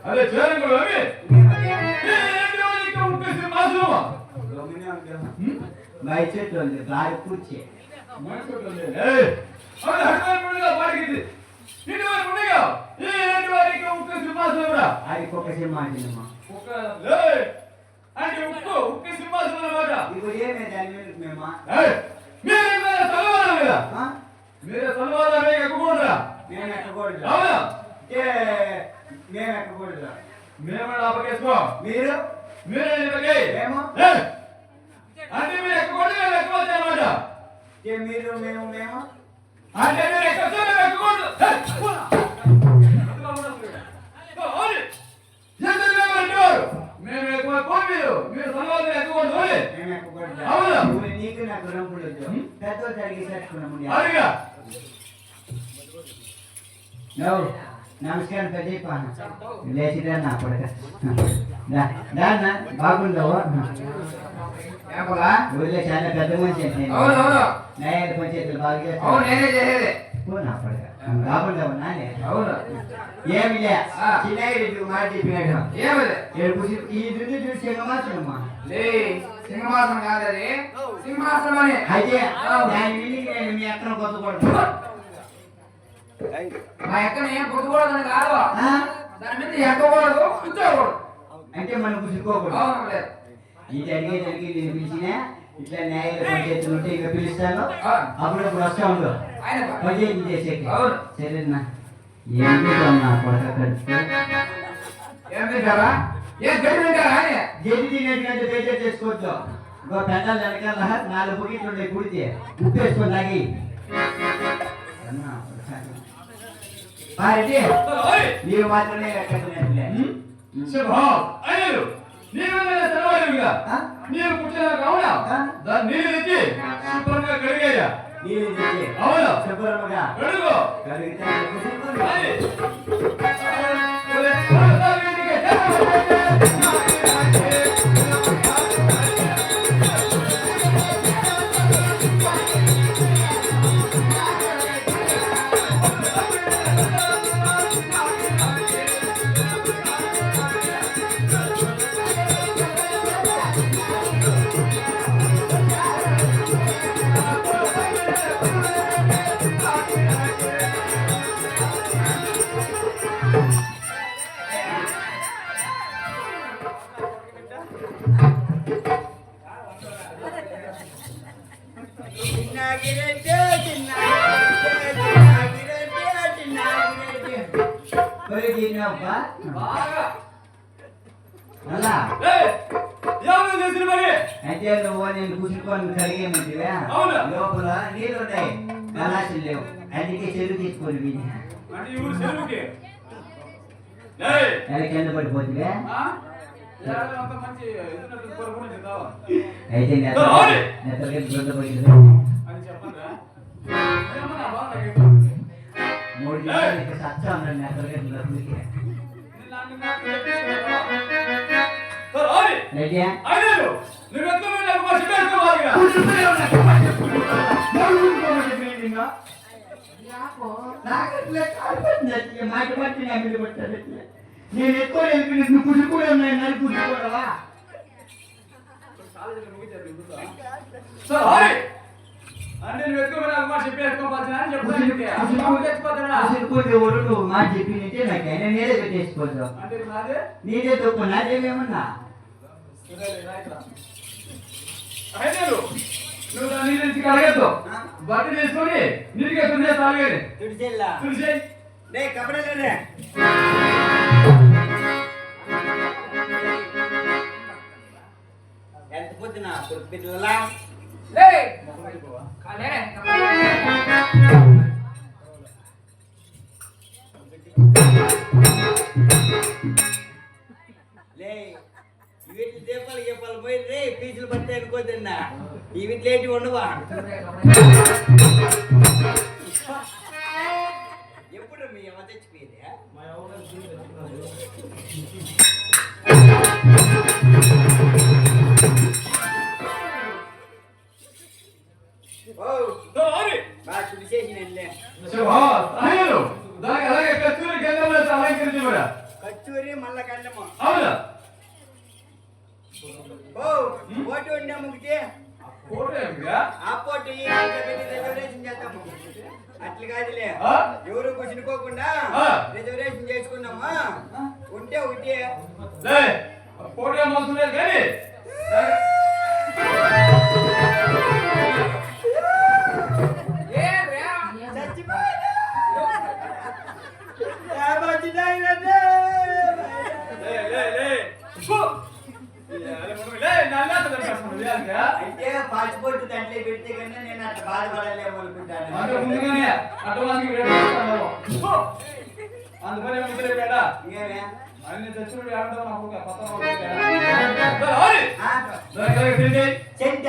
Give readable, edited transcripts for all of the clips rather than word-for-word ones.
అదే చేరంగులు అవి మై చెట్లు ఉంది దారి కూర్చే ఒక సింహాసనమా అంటే ఉక్కు ఉక్కు సింహాసనం అన్నమాట. ఇప్పుడు ఏమే దాని మీద మేమా మీరే తలవాలా మీద మీరే తలవాలా మీద ఎక్కకూడదురా. మేము ఎక్కకూడదు. అవునా? మేము ఎక్కకూడదు. మేము అప్పకేసుకో. మీరు మీరే ఇవ్వకే. మేము అంటే మీరు ఎక్కకూడదు మేము ఎక్కవచ్చు అన్నమాట. మీరు మేము మేము అంటే మీరు ఎక్కచ్చు మేము ఎక్కకూడదు. మేము ఎక్కువ మీరు తలవాలా ఎక్కకూడదు. మేము ఎక్కకూడదు. అవునా? నీకు నాకు రంపులు పెద్ద జరిగి పెట్టుకున్నాము. అడిగా నమస్కారం పెద్దపాన లేచిరా నా కొడుక బాగుండవు ఊళ్ళో చాలా పెద్ద మనిషి న్యాయాల పంచాయతీలు బాగా చేస్తావు నా కొడుక బాగుండవు నానే ఏమి చిన్న మాట చెప్పినాడు ఈ దుడ్డు చూసి సింహమాసనమ్మా సింహాసనం కాదది సింహాసనం అని అయితే దాని వీళ్ళకి నేను మీ అక్కడ కొత్తకూడదు మా ఎక్కడ ఏం పొద్దుకూడదని కాదు దాని మీద ఎక్కకూడదు కూర్చోకూడదు అంటే మనం కూర్చోకూడదు. ఈ జరిగే నేను పిలిచినా ఇట్లా న్యాయాలు పంచాయతీలు ఉంటే ఇక పిలుస్తాను అప్పుడప్పుడు వస్తా ఉండు పంచాయతీ చేసేకి. సరేనా ఏంటి నా కొడక జడ్జి తినేటికంటే బేజారు చేసుకోవచ్చు. ఇంకో పెద్దలు వెనకాల 4 బుకిట్లు ఉండే కుడితే ఉప్పు వేసుకొని తాగి నీవు మాత్రమే ఎక్కడున్నట్లే నీరు పుట్టిన కావునా దాన్ని నీళ్ళు తెచ్చి శుభ్రంగా కడిగేయ. నీళ్ళు తెచ్చి అవును శుభ్రంగా కడుగు కడిగితే అయితే నువ్వు నేను కూర్చుకొని కడిగేమంటివా లోపల నీళ్ళు ఉన్నాయి గలాసులు లేవు అందుకే చెరువు తీసుకొని కింద పడిపోతుందా. అయితే నెత్తలు పడింది 3 గంటలకి సచ్చా ఉన్నాడు నెత్తలు మాట పట్టి నేను ఎక్కువ నువ్వు కుదురుకూడా ఉన్నాయి నన్ను కుదురుకోవడవా అంటే నువ్వు ఎక్కువ చెప్పేసుకోవాలి నువ్వు మాట చెప్పినట్టే నాకైనా నేనే పెట్టేసుకోవచ్చు. నేనే తప్పు నాదేమేమన్నా నువ్వు దాని నుంచి కలగద్దు బట్టలు వేసుకొని నీటిగా తుడిచే తాగేది తుడిచే కపడలే ఎంత పొద్దున పిల్లలా వీటి దీపాలు గీపాలు పోయి రే పీచులు పడితే అనుకోద్దన్నా ఈ వీటిలో ఏంటి ఉండవా ఎప్పుడు మీ అమ్మ తెచ్చిపోయేదే బాగా చూసేసి నేను అలాగే కూడా కచ్చూరి మల్ల కళ్ళము అవును ఓ ఓటు ఉండే ముగితే ఫోటో ఏమిగా ఆ పోటీ రిజర్వేషన్ చేద్దాము అట్లా కాదులే ఎవరు కూర్చుకోకుండా రిజర్వేషన్ చేసుకున్నామా ఉంటే ఒకటి లే ఫోటో ఏం అవసరం లేదు కానీ అయితే పాస్పోర్ట్ దాంట్లో పెడితే కన్నా నేను అట్లా బాధపడలేము అనుకుంటాను అందుకనే ఇంకేమే అన్ని చచ్చిపోయి ఆడటం నాకు ఒక పత్రం చెంట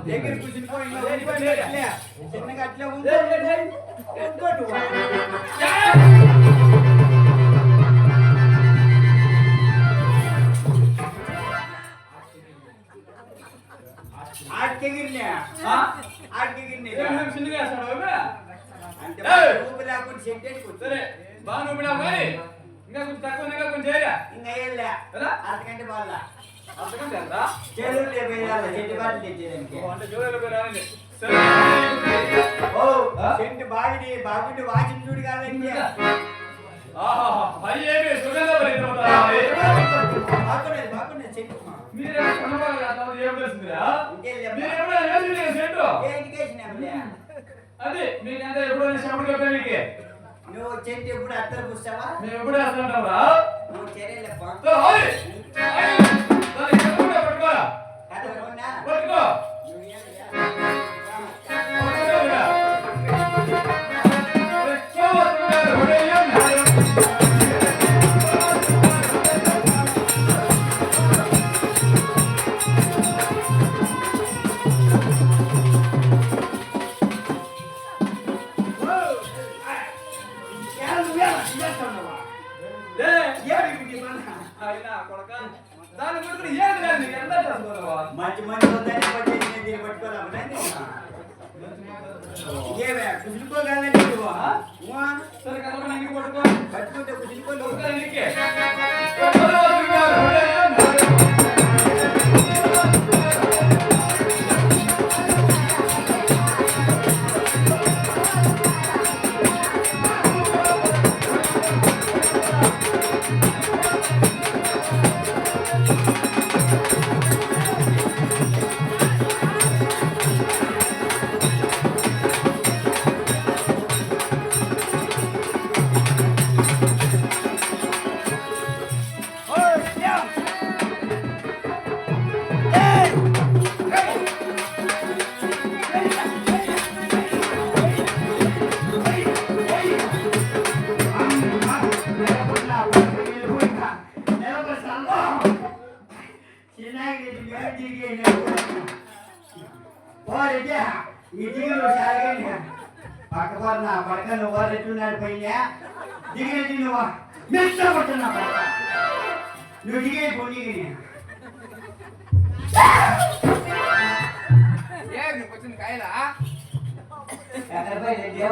దగ్గర చిన్నగా అట్లా ఉంది ఆడికెగిరినా అంటే ఊపి లేకుండా సెంటెన్స్ సరే బాగా నూపినావు కానీ ఇంకా కొంచెం తక్కువ కొంచెం చేయరా ఇంకా వెళ్ళా అంతకంటే బాగా అంతకంటే ఎంత చెడు చెట్టు బాటలు తెచ్చేదానికి అంటే జోడలో రానండి ఓ చెట్టు బాగుండి వాచింగ్ చూడు కాదండి అయ్యేమి సుగంధ బాగుండే చెట్టు మీరే ఏం తెలిసిందిరా మీరు ఎప్పుడైనా చెట్టు అదే మీకంటే ఎప్పుడైనా చెప్పడు కదా మీకు నువ్వు చెట్టు ఎప్పుడు అత్తరు కూర్చావా మేము ఎప్పుడు వేస్తాంటావురా నువ్వు చర్యలేప్ప పట్టుకో మంచి మంచి వద్దని పట్టేసి దీన్ని పట్టుకోవాలంటే కుదురుకోగలండి సరే కదా పట్టుకో పట్టుకుంటే కుదురుకోలేదు పక్కన పడక నువ్వు ఎట్లున్నాడు పైన దిగేది నువ్వు మెత్త పడుతున్నా పడక నువ్వు దిగే పొండి వచ్చింది కాయలా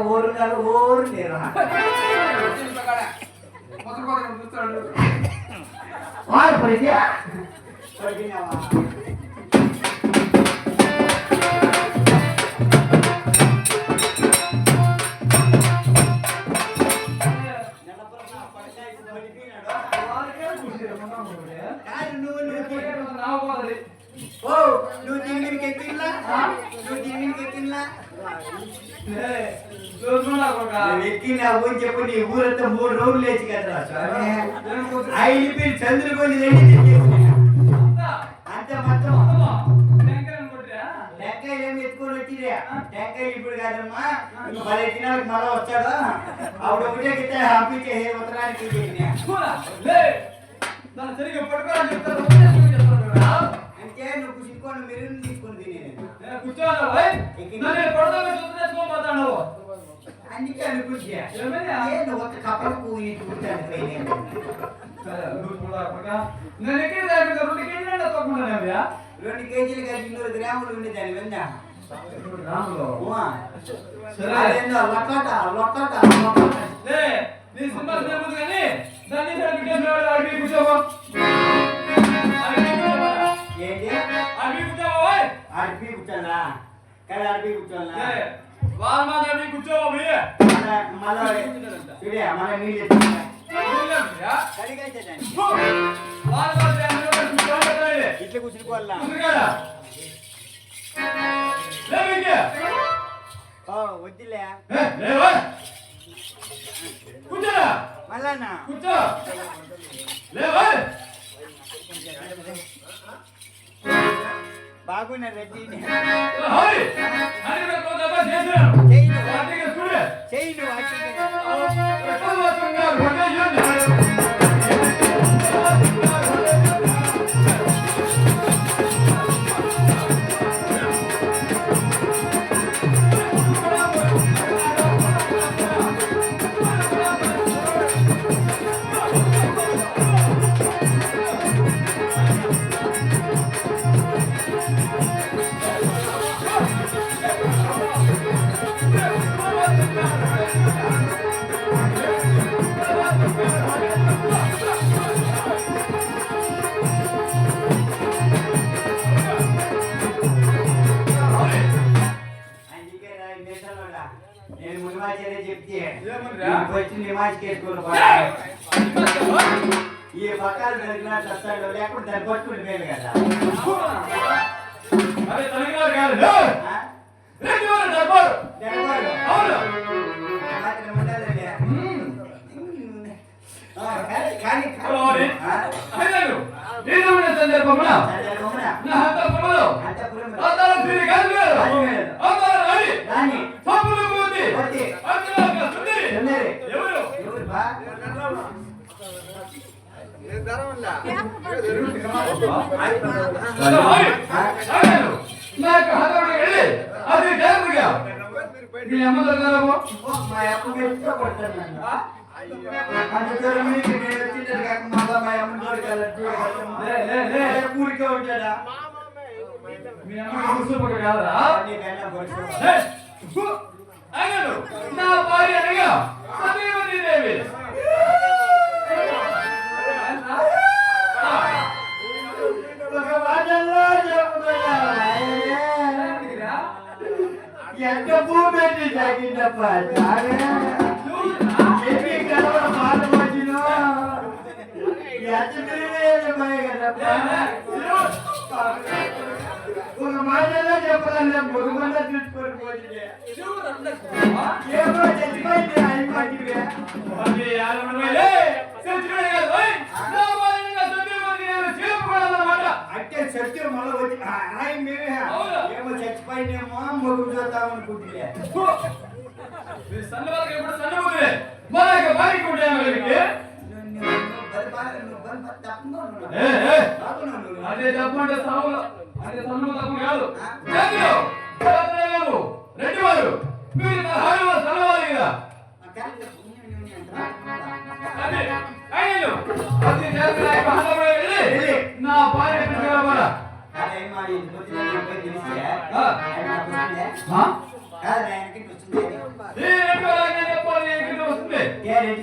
ఊరు ఊరు లేరు వారు పడితే పడినావా నువ్వు దీనికి ఎక్కిందా ఎక్కినావు చెప్పు నీ ఊరంతా 3 రోజులు లేచి కదా ఐదు పేరు చంద్రుకొని అంత మొత్తం టెంకాయలు ఏమి ఎత్తుకొని వచ్చిరే టెంకాయలు ఇప్పుడు కాదమ్మా నువ్వు 10 దినాలకు మళ్ళా వచ్చాడు ఆవిడ ఒకటే గిట్ట పంపించే ఉత్తరానికి అంటే నువ్వు కుషించుకోండి మీరు తీసుకొని తినే అందుకే బుద్ధి ఏమైంది? ఏంది ఒక కప్పకు ఈ కూర్చాను సరే, నువ్వు కూడా పక్క. నేను ఎక్కిన దాని మీద 2 కేజీలు తక్కువ 2 కేజీలు కాదు 200 గ్రాములు ఉండేదాన్ని విందా రాములు సరే. అదేందో లొట్టట లే, నీ సినిమా తినబోదు కానీ దాన్ని అడిగి కూర్చోవా ఏంటి అడిగి కూర్చోవా అడిపి కూర్చోాలా కదా అడిపి కూర్చోాలా వాళ్ళ మాట అడిగి కూర్చోవా మళ్ళా చూడే మళ్ళీ నీళ్ళు ఇట్లా కూర్చుకోవాలా వద్దులే మళ్ళా బాగున్నా రెడ్డి చెయ్యి నేను మునిమాచనే చెప్తే వచ్చి నిమాజ్ కేసుకుని ఈ పక్కన జరిగినట్టు వస్తాడు లేకుండా దాన్ని పట్టుకుని మేలు కదా నాకు హతోడి వెళ్ళి అది డేరుగా మీ అమ్మ దగ్గర మా అమ్మ మెట్టు కొడతాను అందులో మీకు నేను వచ్చింది కాక మళ్ళా మా అమ్మ ఊరికే ఉంటాడా మీ అమ్మ కూర్చోపక కాదురా నా భార్య అనగా సతీమణి దేవి ఎంత భూమి పెట్టి తగ్గిందప్ప ఎన్ని కలవర మాట వచ్చిన ఎంత కదప్ప ఒక మాటలో చెప్పాలంటే మురుగుండా చూసుకొని పోతుంది ఏమో చచ్చిపోయింది అయిపోయింది అంటే సత్యం మళ్ళీ వచ్చి ఆయన మీరే ఏమో చచ్చిపోయినేమో మొగ్గు చూద్దామనుకుంటులే సన్నవాళ్ళకి ఎప్పుడు సన్నబుద్ధిలే మనకి బారికి ఉంటాయి అదే తప్పు అంటే సాగులో అదే సన్ను తప్పు కాదు రెడ్డి వారు మీరు 16 సన్నవాలి కదా నా భార్య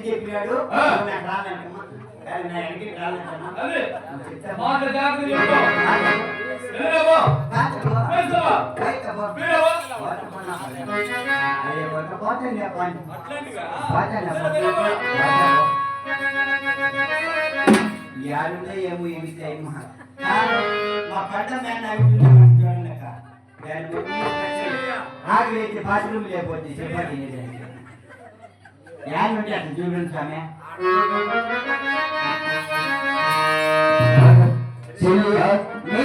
చెప్పినాడు యాడుంటే ఏమో ఏమి మా పంట ఆగితే బాత్రూమ్ లేకపోతే చెప్పండి యాడుంటే అసలు చూడండి స్వామి చెల్లి